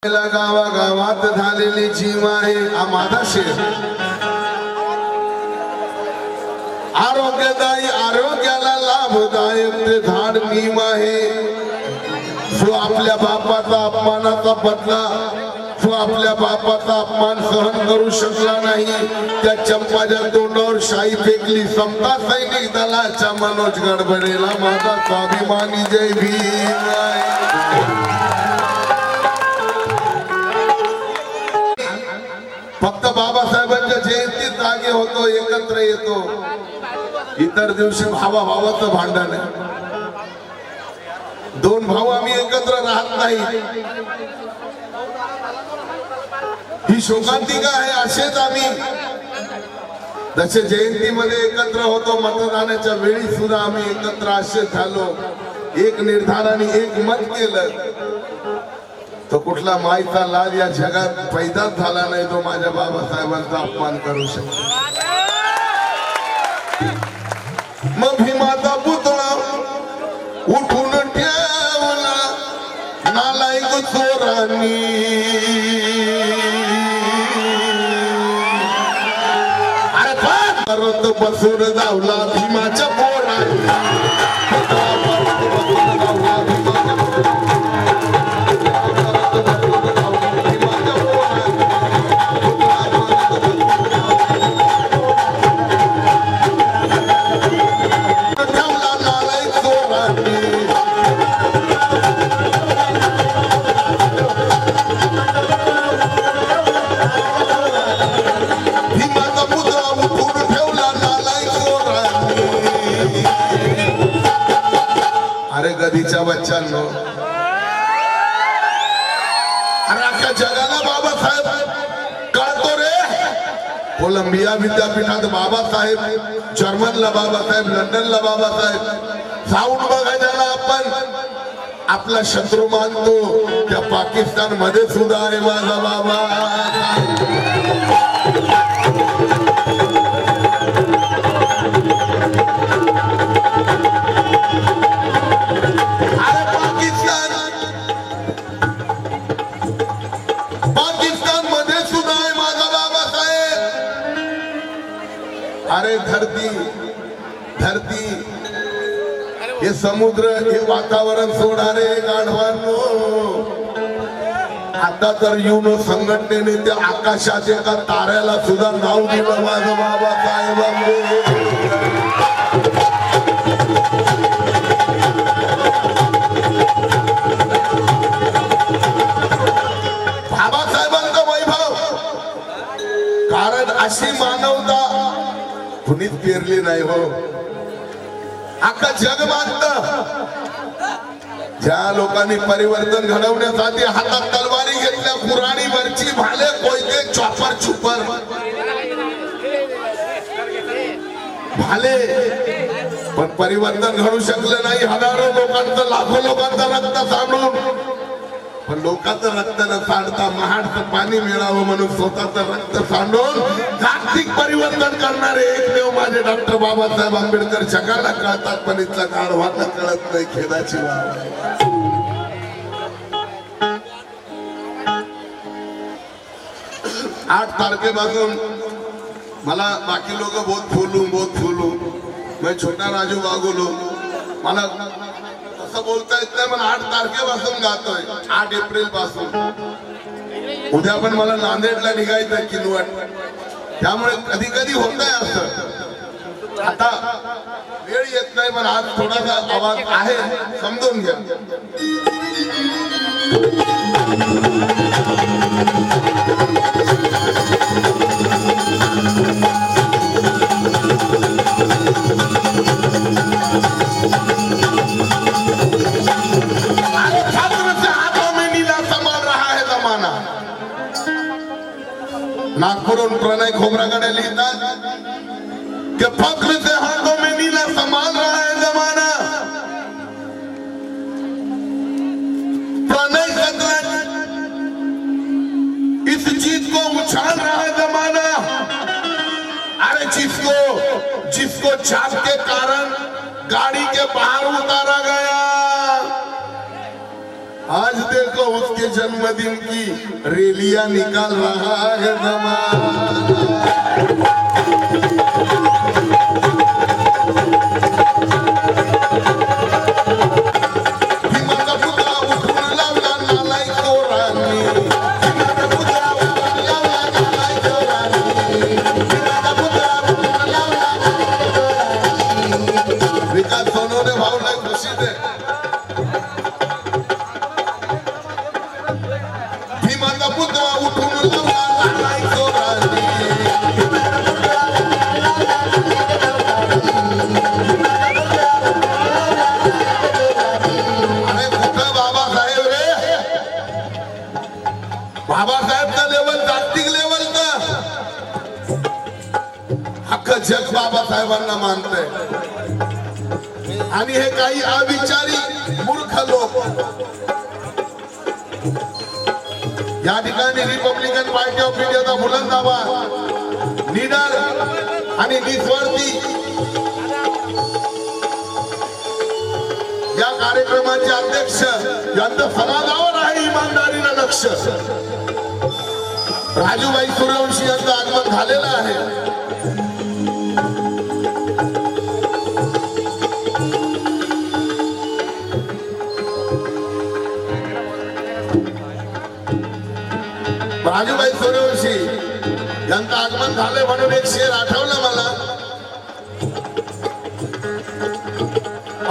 गावागावात झालेली जीव आहे हा माझा शेर. आरोग्यदायी आरोग्याला लाभदायक ते झाड नीम आहे. जो आपल्या बापाचा अपमानाचा बदला, जो आपल्या बापाचा अपमान सहन करू शकला नाही, त्या चंपाच्या तोंडावर शाई फेकली. समता सैनिक दलाच्या मनोज गडबडेला माझा स्वाभिमानी जय भीम आहे. फक्त बाबासाहेबांच्या जयंतीत जागे होतो, एकत्र येतो. इतर दिवशी भावा भावाचं भांडण आहे. दोन भाऊ आम्ही एकत्र राहत नाही, ही शोकांतिका आहे. असेच आम्ही जसे जयंतीमध्ये एकत्र होतो, मतदानाच्या वेळी सुद्धा आम्ही एकत्र असेच झालो. एक निर्धाराने एक मत केलं तो कुठला मायचा लाल या जगात पैदाच झाला नाही तो माझ्या बाबासाहेबांचा अपमान करू शकतो. मग भीमाचा पुतळा उठून ठेवला नालायक चोरांनी. अरे परत बसून जावला भीमाच्या पोरांनी. गदीच्या बच्चांनो, अरे अख्ख्या जगाला बाबासाहेब कळतो रे. कोलंबिया विद्यापीठात बाबासाहेब, जर्मनला बाबासाहेब, लंडनला बाबासाहेब. जाऊन बघा ज्याला आपण आपला शत्रू मानतो त्या पाकिस्तान मध्ये सुद्धा आहे माझा बाबा. अरे धरती धरती हे समुद्र हे वातावरण सोडारे गाढवांनो. आता तर युनो संघटनेने त्या आकाशात एका ताऱ्याला सुद्धा नाव दिलं माझं बाबासाहेबांनी. बाबासाहेबांचा वैभव, कारण अशी मानवता कुणीच पेरली नाही हो. अख्खा जग मानत. ज्या लोकांनी परिवर्तन घडवण्यासाठी हातात तलवारी घेतल्या, पुराणी वरची भाले कोयते चॉपर छुपर भाले, पण परिवर्तन घडू शकलं नाही. हजारो लोकांचं, लाखो लोकांचं रक्त सांडून, पण लोकांचं रक्त न सांडता महाडचं पाणी मिळावं म्हणून स्वतःचं रक्त सांडून जागतिक परिवर्तन करणारे एकमेव माझे डॉक्टर बाबासाहेब आंबेडकर. जगाला कळतात पण इथला गाढवांना कळत नाही. खेदाची बाब आहे. 8 तारखेपासून मला बाकी लोक बहुत फुलू मैं छोटा राजू वागोलो, मला असं बोलता येत नाही. पण 8 तारखेपासून गातोय, 8 एप्रिल पासून. उद्या पण मला नांदेडला निघायचं किनवट, त्यामुळे कधी कधी होत आहे असं. आता वेळ येत नाही, पण आज थोडासा आवाज आहे, समजून घ्या. नागपुरून प्रणय खोबरागडे लिहितात कि फक्र से हाथों में नीला संभाल रहा है जमाना. प्रणय सतरंज इस चीज को उछाल रहा है जमाना. अरे जिसको छाप के कारण गाड़ी के बाहर उतारा गया, आज देखो उसके जन्मदिन की रैलियां निकाल रहा है जमाना। बाबासाहेबचा लेवल जागतिक लेवलचा अख्खं जग बाबासाहेबांना मानतंय आणि हे काही अविचारी मूर्ख लोक या ठिकाणी रिपब्लिकन पार्टी ऑफ इंडियाचा बुलंद आवाज लीडर आणि निस्वार्थी या कार्यक्रमाचे अध्यक्ष यांचं समाजावर आहे इमानदारीनं लक्ष राजूभाई सूर्यवंशी यांचं आगमन झालेलं आहे। राजूभाई सूर्यवंशी यांचं आगमन झाले म्हणून एक शेर आठवलं मला।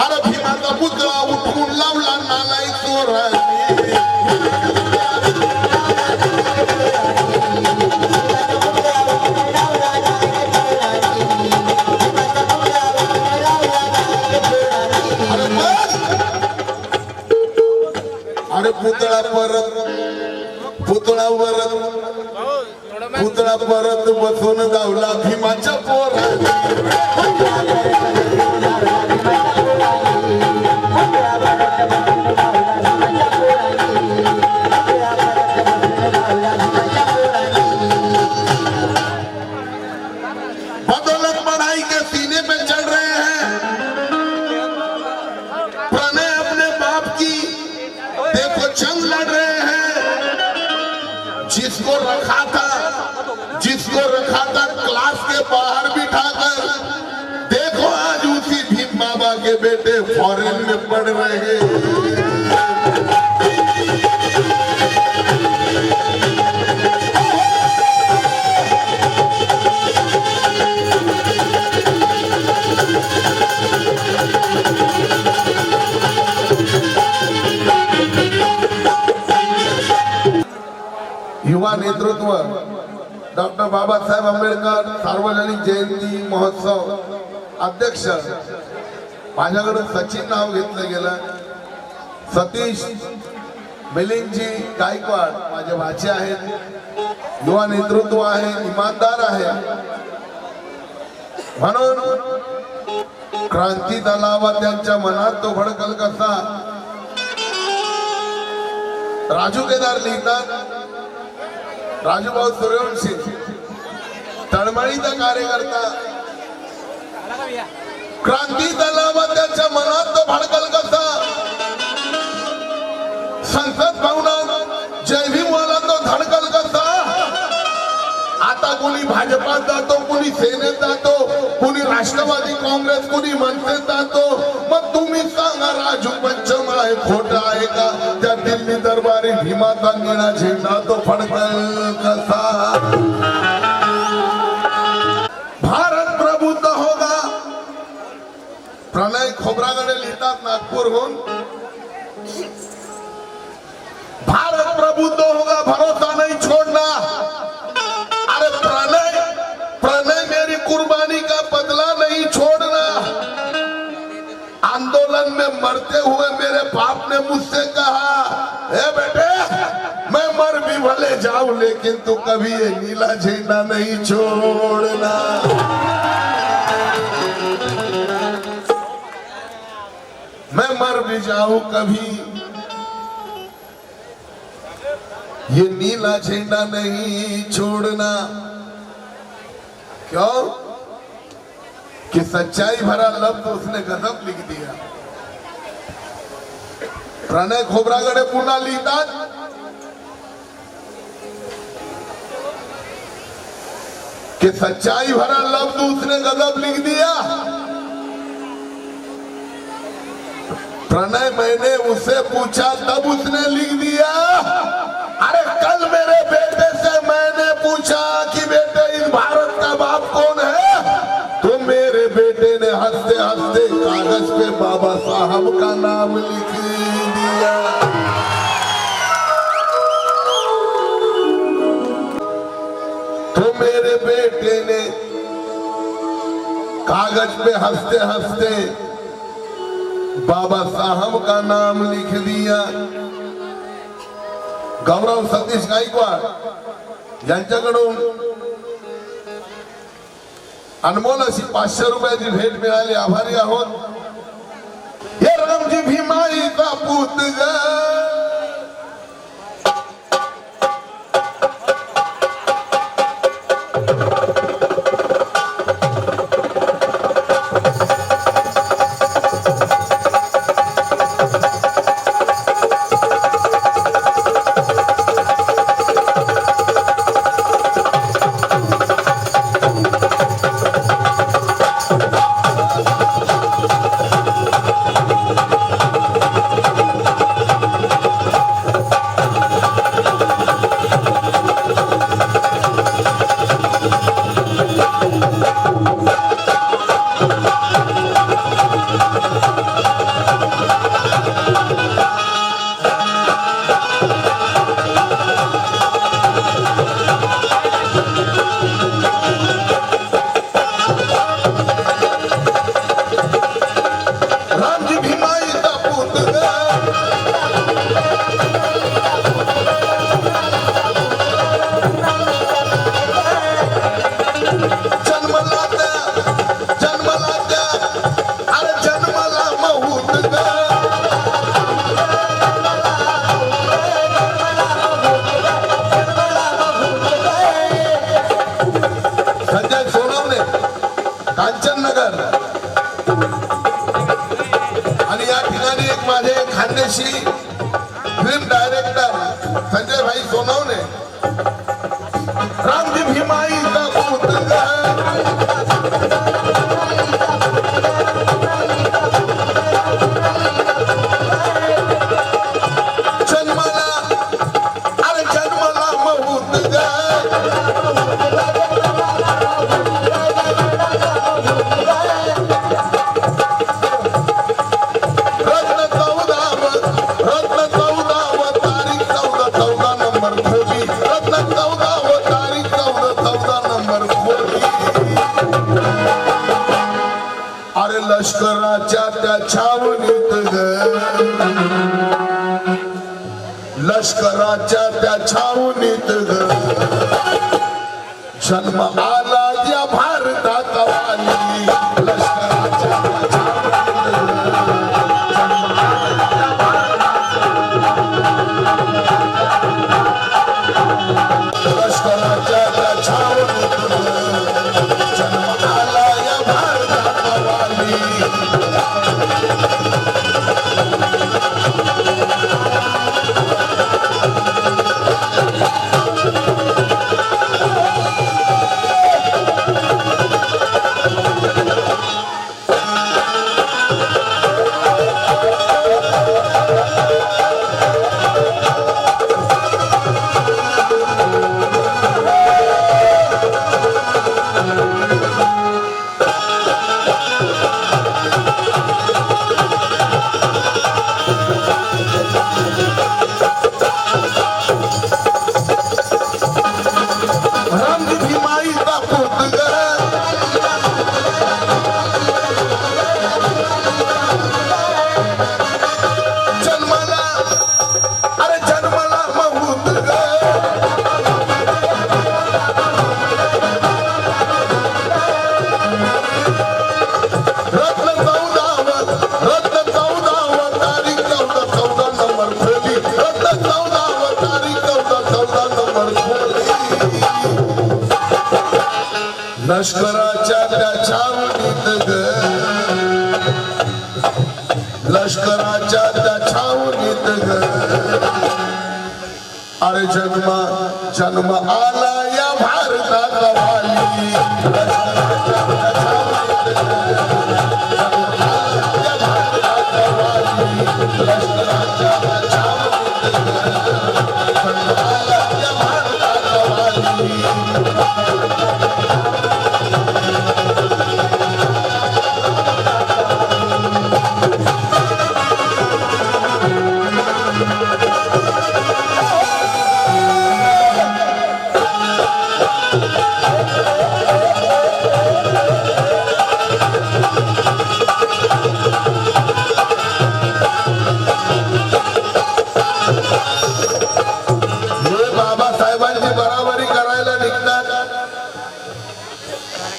अरे भीमाचा पुतळा उठवून लावला नालायक चोरांनी। अरे पुतळा परत बसून धावला भीमाच्या पोरांनी। बदौलत पढ़ाई के सीने पे चढ़ रहे हैं प्रणय अपने बाप की देखो जंग लड़ रहे हैं। जिसको रखा था क्लास के बाहर बिठाकर देखो आज उसी भीम बाबा के बेटे फॉरेन में पढ़ रहे हैं। युवा नेतृत्व डॉक्टर बाबासाहेब आंबेडकर सार्वजनिक जयंती महोत्सव अध्यक्ष माझ्याकडून सचिन नाव घेतलं गेलं। सतीश मिलिंदजी गायकवाड माझे भाचे आहेत। युवा नेतृत्व आहे, इमानदार आहे म्हणून क्रांती दलावा त्यांच्या मनात तो भडकल कसा। राजू केदार लिहितात राजूभाऊ सूर्यवंशी तळमळीचा कार्यकर्ता क्रांती दलावा त्याच्या मनात तो भडकल कसा। संसद भवनात जय भीमवाला तो धडकल कसा। आता कोणी भाजपात जातो, कोणी सेनेत जातो, कोणी राष्ट्रवादी काँग्रेस, कोणी मनसेत जातो। मग तुम्ही सांगा राजू पंचम आहे खोटा आहे का? त्या दिल्ली दरबारी भीमाचा निळा झेंडा तो फडकल कसा। भारत प्रबुद्ध होगा प्रणय खोब्रागडे लिहितात नागपूरहून। भारत प्रबुद्ध होगा भरोसा नहीं छोड़ना। अरे प्रणय मेरी कुर्बानी का बदला नहीं छोड़ना। आंदोलन में मरते हुए मेरे बाप ने मुझसे कहा ए बेटे मैं मर भी भले जाऊं लेकिन तू कभी ये नीला झंडा नहीं छोड़ना। मैं मर भी जाऊं कभी ये नीला झंडा नहीं छोड़ना। क्यों? कि सच्चाई भरा लफ्ज उसने गजब लिख दिया। प्रणय खोबरागडे पुन्हा लिहितात, कि सच्चाई भरा लफ्ज उसने गजब लिख दिया। प्रणय मैंने उससे पूछा तब उसने लिख दिया। अरे कल मेरे बेटे से मैंने पूछा कि बेटे इस भारत का बाप कौन है, तो मेरे बेटे ने हंसते हंसते कागज पे बाबा साहब का नाम लिख दिया। तो मेरे बेटे ने कागज पे हंसते हंसते बाबा साहब का नाम लिख दिया। गौरव सतीश गायकवाड यांच्याकडून अनमोल अशी 500 रुपयाची भेट मिळाली, आभारी आहोत। हे रामजी भीमाईचा पूत ग, फिल्म डायरेक्टर संजय भाई सोनवणे, रामजी भीमाईचा पूत ग, जन्मला अरे जन्मला महूत ग, लष्कराच्या त्या छावणीत ग, लष्कराच्या त्या छावणीत ग, जन्म आला या भारताचा वाली, लष्कराच्या त्या छावणीत ग, जन्म आला या भारताचा, लष्कराच्या त्या छावणीत ग, जन्म आला या भारताचा वाली। लष्कराच्या त्या छावणीत ग, लष्कराच्या त्या छावणीत ग अरे जन्म जन्म आला या भारताला वाली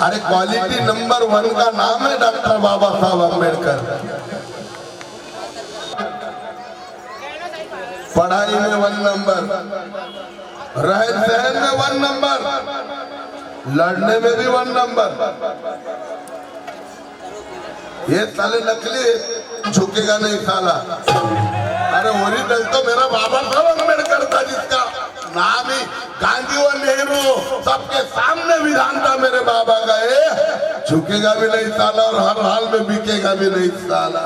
अरे क्वालिटी नंबर 1 का नाम है डॉक्टर बाबा साहब अम्बेडकर। पढ़ाई में 1 नंबर, रहन सहन में 1 नंबर, लड़ने में भी 1 नंबर। ये साले नकली झुकेगा नहीं साला। अरे ओरिजिनल तो मेरा बाबा साहब अम्बेडकर था जिसका नाम ही गांधी और नेहरू सबके सामने विधान था मेरे बाबा का। ये झुकेगा भी नहीं साला और हर हाल में बिकेगा भी नहीं साला।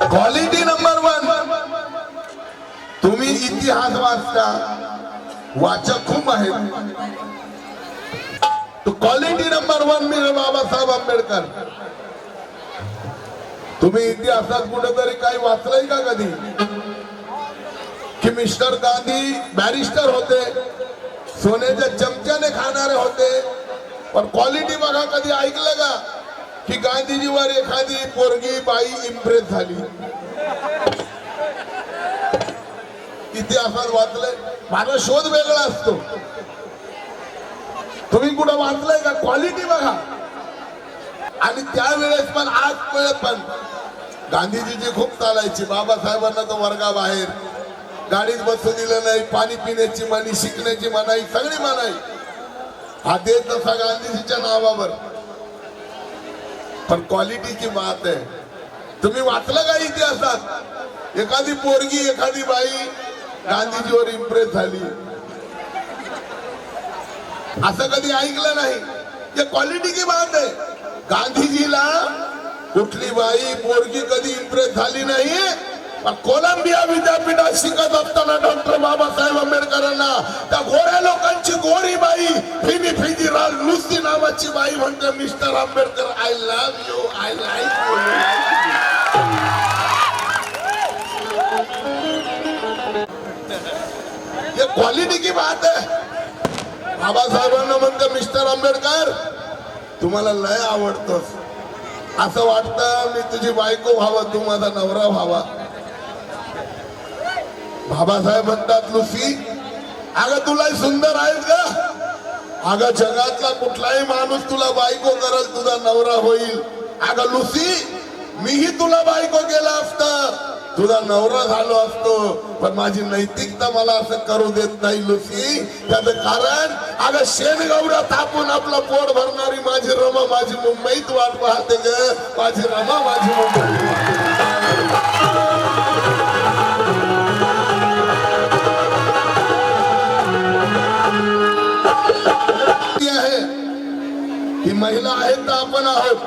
Quality number 1। तुम्ही इतिहास वाचता, वाचक खूप आहेत, तो क्वालिटी नंबर 1 मेरे बाबा साहेब आंबेडकर। तुम्ही इतिहासात कुठेतरी काही वाचलंय का कधी की मिस्टर गांधी बॅरिस्टर होते, सोन्याच्या चमच्याने खाणारे होते, पण क्वालिटी बघा कधी ऐकलं का की गांधीजीवर एखादी पोरगी बाई इम्प्रेस झाली? इतिहासात वाचलंय? माझा शोध वेगळा असतो। तुम्ही कुठं वाचलंय का? क्वालिटी बघा। आणि त्यावेळेस पण आज वेळेस पण गांधीजीची खूप चालायची। बाबासाहेबांना तर वर्गाबाहेर गाडीत बसू दिलं नाही, पाणी पिण्याची मनाई, शिकण्याची मनाई, सगळी मनाई। हा देश तसा गांधीजीच्या नावावर, पण क्वालिटीची बात आहे। तुम्ही वाचलं का इतिहासात एखादी पोरगी एखादी बाई गांधीजीवर इम्प्रेस झाली? असं कधी ऐकलं नाही। ये क्वालिटी की बात आहे। गांधीजीला कुठली बाई पोरगी कधी इम्प्रेस झाली नाही, पण कोलंबिया विद्यापीठात शिकत असताना डॉक्टर बाबासाहेब आंबेडकरांना त्या गोऱ्या लोकांची गोरी बाई फिजी लुसी नावाची बाई म्हणते, mister Ambedkar I love you, I like you. ये क्वालिटी की बात है। बाबासाहेबांना म्हणते, मिस्टर आंबेडकर तुम्हाला लय आवडतोस, असं वाटतं मी तुझी बायको व्हावं, तू माझा नवरा व्हावा। बाबासाहेब म्हणतात, लुसी अगं तुला सुंदर आहेस का? अगं जगातला कुठलाही माणूस तुला बायको करल, तुझा नवरा होईल। अगं लुसी मीही तुला बायको केला असतं, तुझा नवरा झालो असतो, पण माझी नैतिकता मला असं करू देत नाही लुसी। त्याचं कारण अगं शेणगवडा तापून आपलं पोट भरणारी माझी रमा माझी मुंबईत वाट पाहते ग, माझी रमा माझी मुंबईत आहे की महिला आहेत तर आपण आहोत,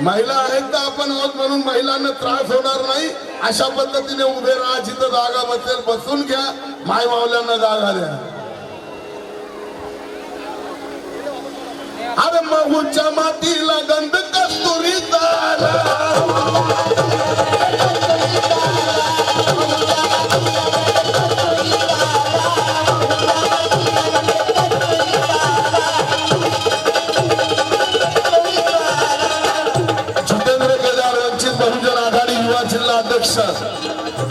महिला आहेत तर आपण आहोत, म्हणून महिलांना त्रास होणार नाही अशा पद्धतीने उभे राहा। जिथं जागा बसेल बसून घ्या, माय मावल्यांना जागा द्या। अरे महूच्या मातीला गंध कस्तुरीचा अध्यक्ष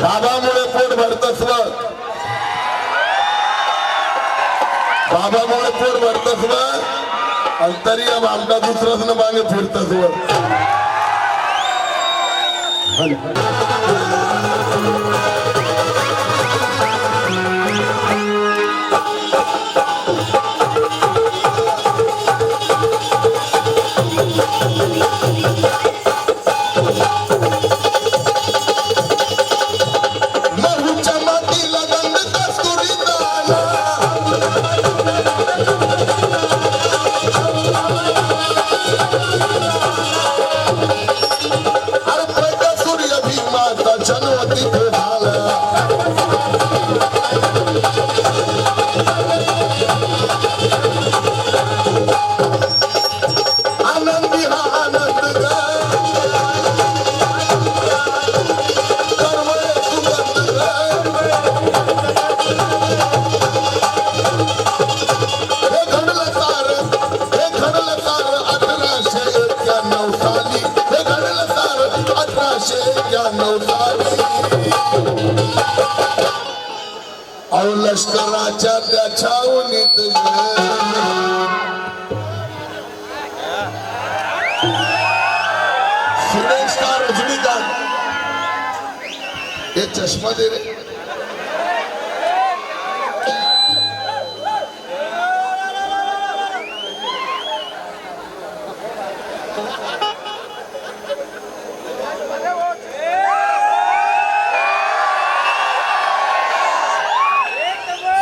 बाबामुळे पोट भरतस, बाबामुळे पोट भरतस अंतरी आमचा दुसरंच न मागे फिरतस। लष्कराच्या त्या छावणीत सुरेश का रजनीकांत ये चष्मा दे रे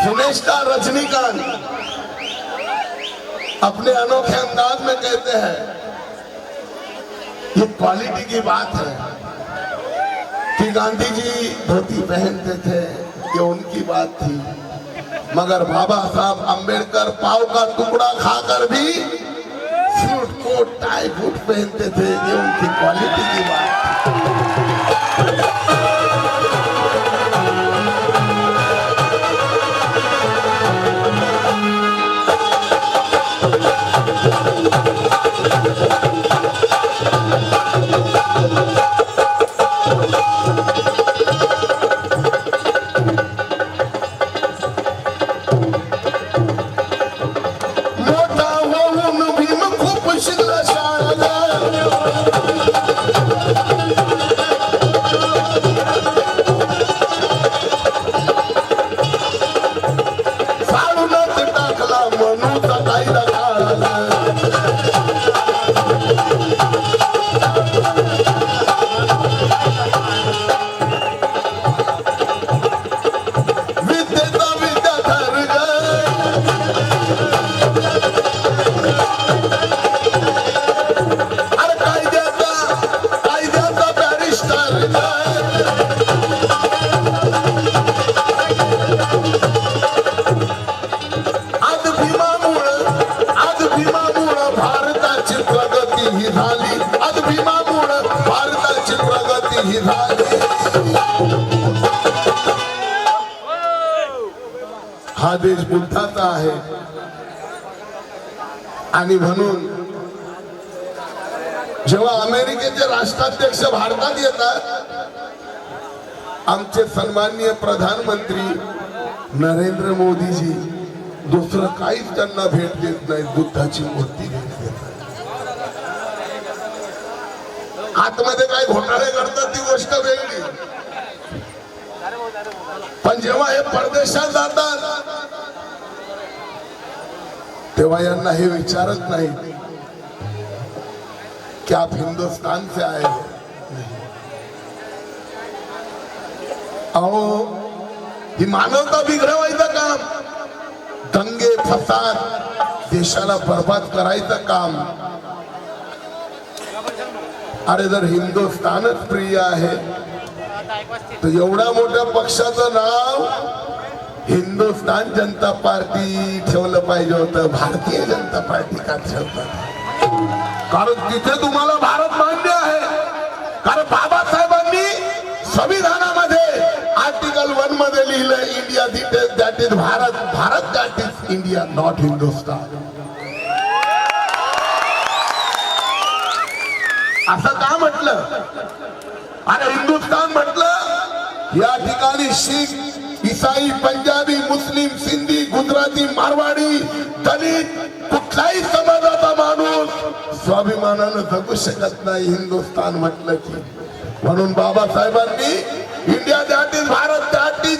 सुरेश का रजनीकांत अपने अनोखे अंदाज में कहते हैं ये क्वालिटी की बात है कि गांधी जी धोती पहनते थे, ये उनकी बात थी, मगर बाबा साहब अंबेडकर पाव का टुकड़ा खाकर भी सूट कोट टाई बूट पहनते थे, ये उनकी क्वालिटी की बात थी। हा देश बुद्धाचा आहे आणि म्हणून जेव्हा अमेरिकेचे राष्ट्राध्यक्ष भारतात येतात, आमचे सन्माननीय प्रधानमंत्री नरेंद्र मोदीजी दुसरं काहीच त्यांना भेट देत नाही, बुद्धाची मूर्ती भेट देतात। आतमध्ये काय घोटाळे करतात ती गोष्ट वेगळी, पण जेव्हा हे परदेशात जातात तेव्हा यांना हे विचारत नाही कि आप हिंदुस्तान से आए हो, अहो ही मानवता बिघडवायचं काम, दंगे फसाद देशाला बर्बाद करायचं काम। अरे जर हिंदुस्तानच प्रिय आहे तर एवढ्या मोठ्या पक्षाचं नाव हिंदुस्तान जनता पार्टी ठेवलं पाहिजे होतं, भारतीय जनता पार्टी का ठेवतात? कारण तिथे तुम्हाला भारत मान्य आहे, कारण बाबासाहेबांनी संविधानामध्ये आर्टिकल 1 मध्ये लिहिलं India that is Bharat, Bharat that is India, not Hindustan. असं का म्हटलं? अरे हिंदुस्तान म्हटलं या ठिकाणी शीख, ईसाई, पंजाबी, मुस्लिम, सिंधी, गुजराती, मारवाडी, दलित कुठलाही समाजाचा माणूस स्वाभिमानानं जगू शकत नाही हिंदुस्तान म्हटलं की। म्हणून बाबासाहेबांनी India that is Bharat, that is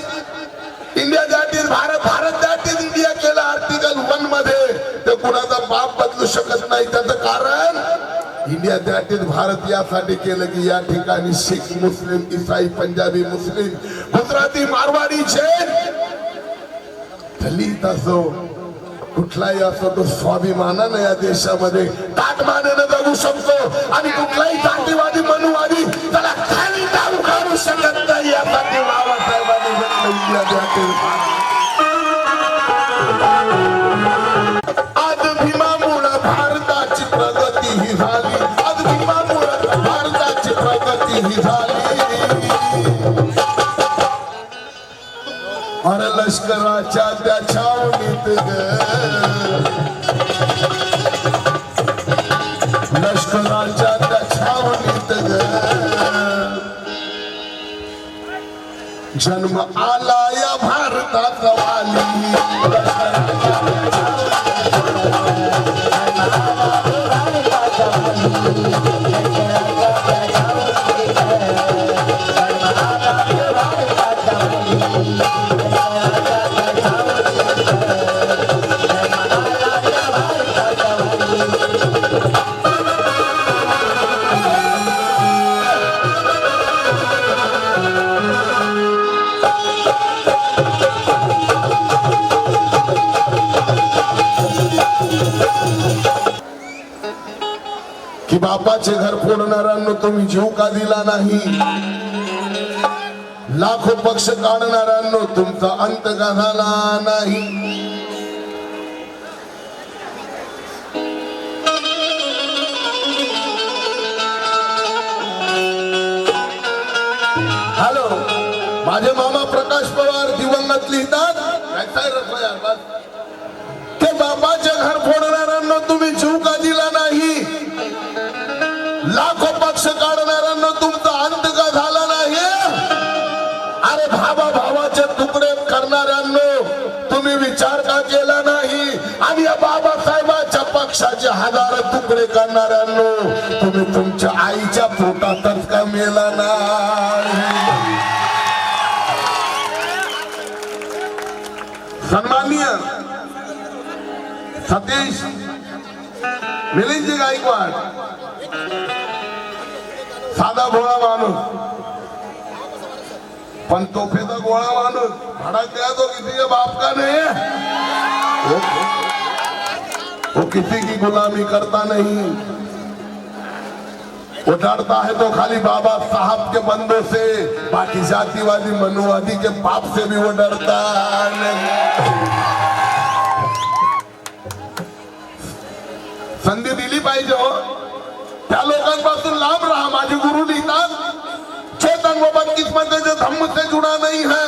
India, that is Bharat, Bharat that is India केलं आर्टिकल 1 मध्ये. ते कुणाचा बाप बदलू शकत नाही. त्याचं कारण इंडिया दॅट इज भारत यासाठी केलं की या ठिकाणी शीख, मुस्लिम, ईसाई, पंजाबी, मुस्लिम, गुजराती, मारवाडी, जैन, दलित असो कुठलाही असो तो स्वाभिमानानं या देशामध्ये ताटमानेनं जगू शकतो आणि कुठलाही जातीवादी, मनुवादी त्याला खाली टाळू काढू शकत नाही. यासाठी बाबासाहेबांनी इंडिया दॅट इज भारत. आज भीमामुळे भारताची प्रगती ही झाली, आज भीमामुळे भारताची प्रगती ही झाली. अरे लष्कराच्या त्या छावणीत ग, लष्कराच्या त्या छावणीत ग, जन्म आला या भारताचा वाली. की बापाचे घर फोडणाऱ्यांना तुम्ही जीव का दिला नाही? लाखो पक्ष काढणाऱ्यांनो तुमचा अंत का झाला नाही? हॅलो, माझे मामा प्रकाश पवार दिवंगत लिहितात ते बाबाचे घर फोडणाऱ्यांना तुम्ही जीव का दिला नाही? लाखो पक्ष काढणाऱ्यांना तुमचा अंत का झाला नाही? अरे भावा भावाचे तुकडे करणाऱ्यांनो तुम्ही विचार का केला नाही? आणि या बाबासाहेबांच्या पक्षाचे हजार तुकडे करणाऱ्यांनो तुम्ही तुमच्या आईच्या पोटातच का मेला नाही? सन्माननीय सतीश मिलिंदजी गायकवाड, साधा भोळा माणूस पण तोफेचा गोळा माणूस, भाड़ा क्या तो किसी के बाप का नहीं है, वो किसी की गुलामी करता नहीं, वो डरता है तो खाली बाबा साहब के बंदों से, बाकी जातिवादी मनुवादी के बाप से भी वो डरता नहीं. संधी दिली पाहिजे हो, त्या लोकांपासून लांब रहा. माझे गुरु लिहितात चेतन वो 32 में जो धम्म से जुड़ा नहीं है,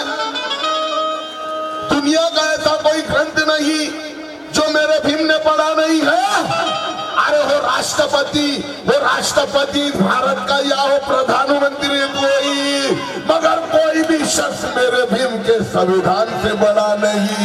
दुनिया का ऐसा कोई ग्रंथ नहीं जो मेरे भीम ने पढ़ा नहीं है. अरे हो राष्ट्रपति भारत का या हो प्रधानमंत्री कोई, मगर कोई भी शख्स मेरे भीम के संविधान से बड़ा नहीं.